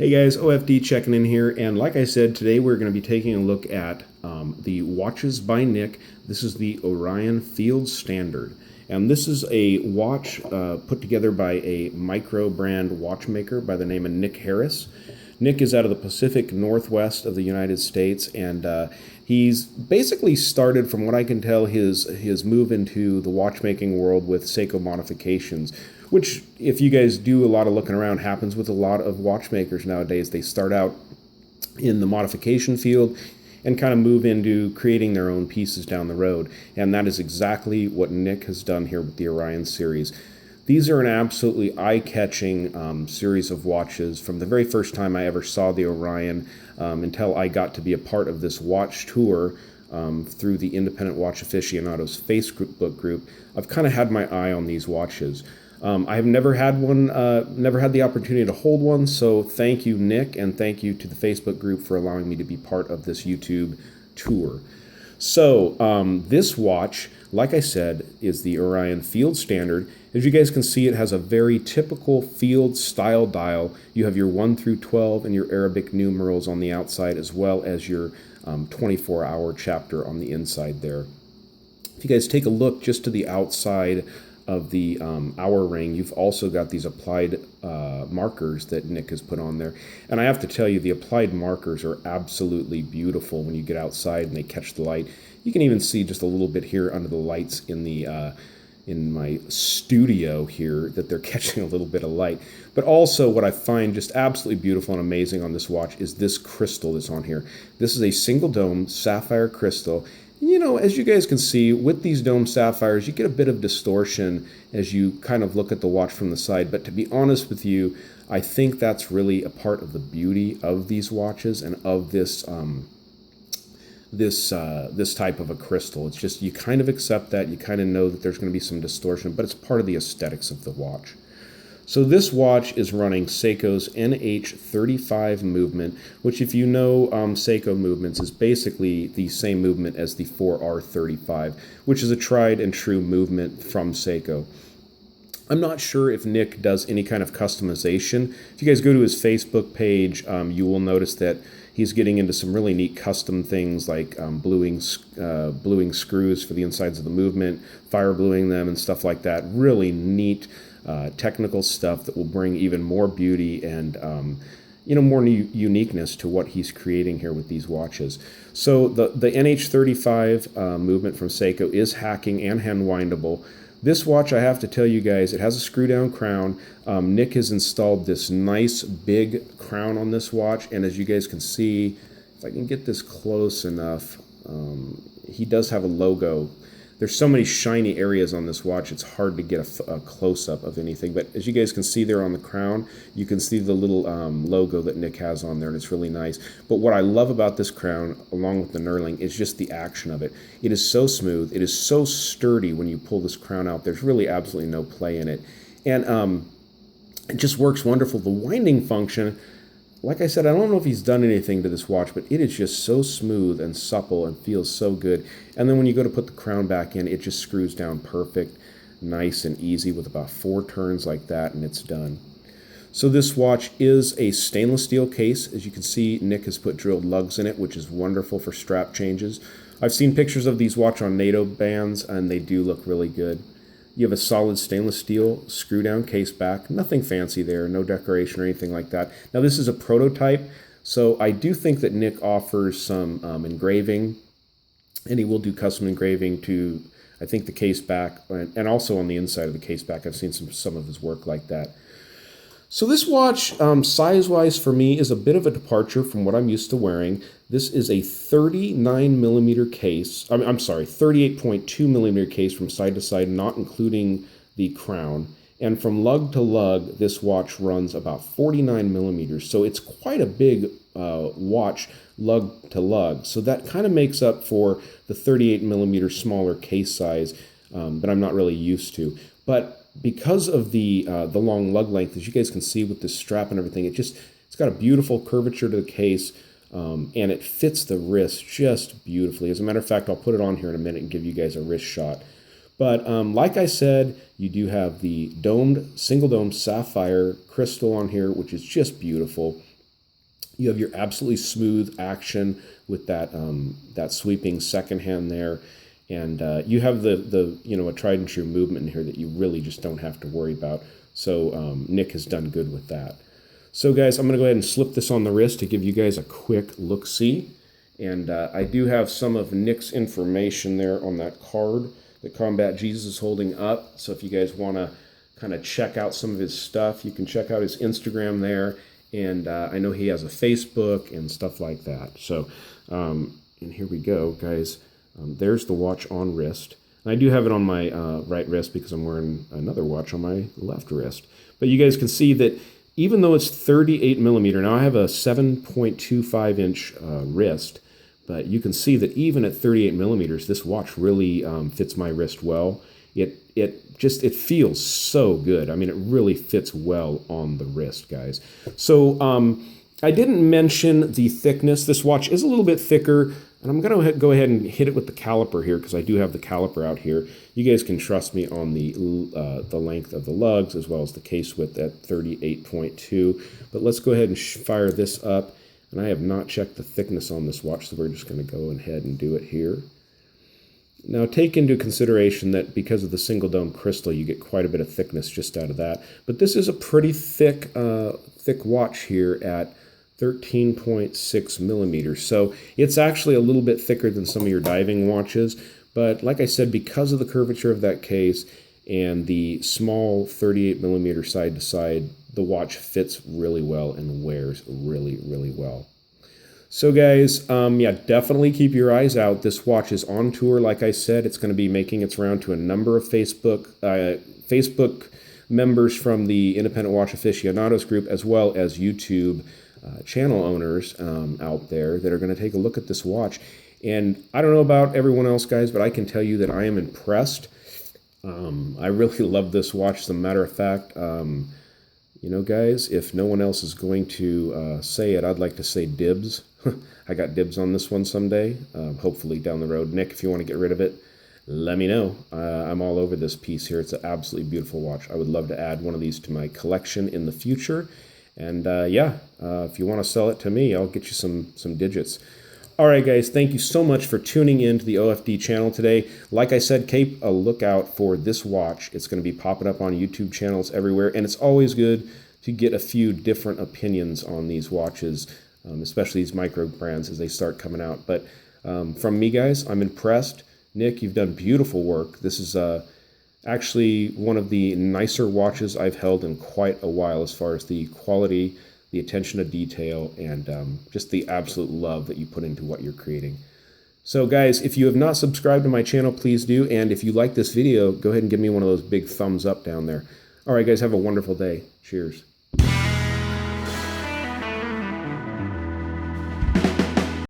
Hey guys, OFD checking in here, and like I said, today we're going to be taking a look at the watches by Nick. This is the Orion Field Standard, and this is a watch put together by a micro brand watchmaker by the name of Nick Harris. Nick is out of the Pacific Northwest of the United States, and he's basically started, from what I can tell, his move into the watchmaking world with Seiko modifications, which, if you guys do a lot of looking around, happens with a lot of watchmakers nowadays. They start out in the modification field and kind of move into creating their own pieces down the road, and that is exactly what Nick has done here with the Orion series. These are an absolutely eye-catching series of watches from the very first time I ever saw the Orion until I got to be a part of this watch tour through the Independent Watch Aficionados Facebook group. I've kind of had my eye on these watches. I have never had one, never had the opportunity to hold one, so thank you, Nick, and thank you to the Facebook group for allowing me to be part of this YouTube tour. So this watch, like I said, is the Orion Field Standard. As you guys can see, it has a very typical field style dial. You have your 1 through 12 and your Arabic numerals on the outside, as well as your 24-hour chapter on the inside there. If you guys take a look just to the outside of the hour ring, you've also got these applied markers that Nick has put on there. And I have to tell you, the applied markers are absolutely beautiful when you get outside and they catch the light. You can even see just a little bit here under the lights in the in my studio here that they're catching a little bit of light. But also what I find just absolutely beautiful and amazing on this watch is this crystal that's on here. This is a single dome sapphire crystal. You know, as you guys can see, with these dome sapphires, you get a bit of distortion as you kind of look at the watch from the side. But to be honest with you, I think that's really a part of the beauty of these watches and of this this type of a crystal. It's just, you kind of accept that, you kind of know that there's going to be some distortion, but it's part of the aesthetics of the watch. So this watch is running Seiko's NH35 movement, which, if you know Seiko movements, is basically the same movement as the 4R35, which is a tried and true movement from Seiko. I'm not sure if Nick does any kind of customization. If you guys go to his Facebook page, you will notice that he's getting into some really neat custom things like bluing screws for the insides of the movement, fire bluing them, and stuff like that. Really neat technical stuff that will bring even more beauty and more uniqueness to what he's creating here with these watches. So the NH35 movement from Seiko is hacking and hand windable. This watch, I have to tell you guys, it has a screw down crown. Nick has installed this nice big crown on this watch, and as you guys can see, if I can get this close enough, he does have a logo. There's so many shiny areas on this watch, it's hard to get a close-up of anything. But as you guys can see there on the crown, you can see the little logo that Nick has on there, and it's really nice. But what I love about this crown, along with the knurling, is just the action of it. It is so smooth. It is so sturdy when you pull this crown out. There's really absolutely no play in it. And it just works wonderful. The winding function, like I said, I don't know if he's done anything to this watch, but it is just so smooth and supple and feels so good. And then when you go to put the crown back in, it just screws down perfect, nice and easy with about 4 turns like that, and it's done. So this watch is a stainless steel case. As you can see, Nick has put drilled lugs in it, which is wonderful for strap changes. I've seen pictures of these watch on NATO bands, and they do look really good. You have a solid stainless steel screw-down case back. Nothing fancy there, no decoration or anything like that. Now, this is a prototype, so I do think that Nick offers some engraving, and he will do custom engraving to, I think, the case back, and also on the inside of the case back. I've seen some of his work like that. So this watch, size-wise for me, is a bit of a departure from what I'm used to wearing. This is a 39 millimeter case. I'm sorry, 38.2 millimeter case from side to side, not including the crown. And from lug to lug, this watch runs about 49 millimeters. So it's quite a big watch, lug to lug. So that kind of makes up for the 38 millimeter smaller case size that I'm not really used to. But because of the long lug length, as you guys can see with this strap and everything, it's got a beautiful curvature to the case, and it fits the wrist just beautifully. As a matter of fact, I'll put it on here in a minute and give you guys a wrist shot. But like I said, you do have the single dome sapphire crystal on here, which is just beautiful. You have your absolutely smooth action with that that sweeping second hand there, and you have the a tried and true movement in here that you really just don't have to worry about. So Nick has done good with that. So guys, I'm going to go ahead and slip this on the wrist to give you guys a quick look-see. And I do have some of Nick's information there on that card that Combat Jesus is holding up. So if you guys want to kind of check out some of his stuff, you can check out his Instagram there. And I know he has a Facebook and stuff like that. So, and here we go, guys. There's the watch on wrist. And I do have it on my right wrist because I'm wearing another watch on my left wrist. But you guys can see that even though it's 38 millimeter, now I have a 7.25 inch wrist, but you can see that even at 38 millimeters, this watch really fits my wrist well. It feels so good. I mean, it really fits well on the wrist, guys. So I didn't mention the thickness. This watch is a little bit thicker, and I'm going to go ahead and hit it with the caliper here because I do have the caliper out here. You guys can trust me on the length of the lugs as well as the case width at 38.2. But let's go ahead and fire this up. And I have not checked the thickness on this watch, so we're just going to go ahead and do it here. Now take into consideration that because of the single dome crystal, you get quite a bit of thickness just out of that. But this is a pretty thick watch here at 13.6 millimeters. So it's actually a little bit thicker than some of your diving watches. But like I said, because of the curvature of that case and the small 38 millimeter side to side, the watch fits really well and wears really, really well. So guys, yeah, definitely keep your eyes out. This watch is on tour. Like I said, it's going to be making its round to a number of Facebook members from the Independent Watch Aficionados group, as well as YouTube channel owners out there that are going to take a look at this watch. And I don't know about everyone else, guys, but I can tell you that I am impressed. I really love this watch. As a matter of fact, you know, guys, if no one else is going to say it, I'd like to say dibs. I got dibs on this one someday, hopefully down the road. Nick, if you want to get rid of it, let me know. I'm all over this piece here. It's an absolutely beautiful watch. I would love to add one of these to my collection in the future. And yeah, if you want to sell it to me, I'll get you some digits. All right, guys, thank you so much for tuning in to the OFD channel today. Like I said, keep a lookout for this watch. It's going to be popping up on YouTube channels everywhere, and it's always good to get a few different opinions on these watches, especially these micro brands as they start coming out. But from me, guys, I'm impressed. Nick, you've done beautiful work. This is actually one of the nicer watches I've held in quite a while as far as the quality, the attention to detail, and just the absolute love that you put into what you're creating. So guys, if you have not subscribed to my channel, please do. And if you like this video, go ahead and give me one of those big thumbs up down there. All right, guys, have a wonderful day. Cheers.